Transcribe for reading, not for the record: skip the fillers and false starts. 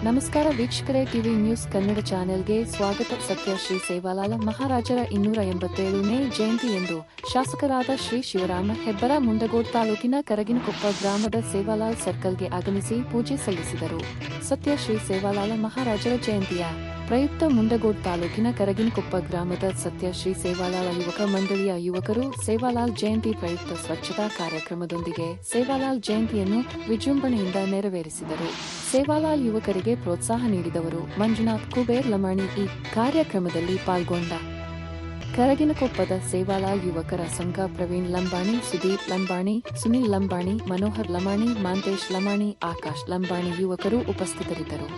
ನಮಸ್ಕಾರ ವೀಕ್ಷಕರೇ, TV news Kannada ಚಾನೆಲ್ಗೆ ಸ್ವಾಗತ. ಸತ್ಯ ಶ್ರೀ ಸೇವಾಲಾಲ್ ಮಹಾರಾಜರ 287ನೇ ಜಯಂತಿ ಎಂದು ಶಾಸಕರಾದ ಶ್ರೀ ಶಿವರಾಮ ಹೆಬ್ಬಾರ ಮುಂಡಗೋಡ್ ತಾಲೂಕಿನ ಕರಗಿನಕೊಪ್ಪ ಗ್ರಾಮದ ಸೇವಾಲಾಲ್ ಸರ್ಕಲ್ಗೆ ಆಗಮಿಸಿ ಪೂಜೆ ಸಲ್ಲಿಸಿದರು. ಸತ್ಯ ಶ್ರೀ ಸೇವಾಲಾಲ್ ಮಹಾರಾಜರ ಜಯಂತಿಯ ಪ್ರಯುಕ್ತ ಮುಂಡಗೋಡ್ ತಾಲೂಕಿನ ಕರಗಿನಕೊಪ್ಪ ಗ್ರಾಮದ ಸತ್ಯ ಶ್ರೀ ಸೇವಾಲಾಲ್ ಯುವಕ ಮಂಡಳಿಯ ಯುವಕರು ಸೇವಾಲಾಲ್ ಜಯಂತಿ ಪ್ರಯುಕ್ತ ಸ್ವಚ್ಛತಾ ಕಾರ್ಯಕ್ರಮದೊಂದಿಗೆ ಸೇವಾಲಾಲ್ ಜಯಂತಿಯನ್ನು ವಿಜೃಂಭಣೆಯಿಂದ ನೆರವೇರಿಸಿದರು. ಸೇವಾಲಾಲ್ ಯುವಕರಿಗೆ ಪ್ರೋತ್ಸಾಹ ನೀಡಿದವರು ಮಂಜುನಾಥ್ ಕುಬೇರ್ ಲಮಾಣಿ. ಈ ಕಾರ್ಯಕ್ರಮದಲ್ಲಿ ಪಾಲ್ಗೊಂಡ ಕರಗಿನಕೊಪ್ಪದ ಸೇವಾಲಾಲ್ ಯುವಕರ ಸಂಘ ಪ್ರವೀಣ್ ಲಂಬಾಣಿ, ಸುದೀಪ್ ಲಂಬಾಣಿ, ಸುನಿಲ್ ಲಂಬಾಣಿ, ಮನೋಹರ್ ಲಮಾಣಿ, ಮಾಂತೇಶ್ ಲಮಾಣಿ, ಆಕಾಶ್ ಲಂಬಾಣಿ ಯುವಕರು ಉಪಸ್ಥಿತರಿದ್ದರು.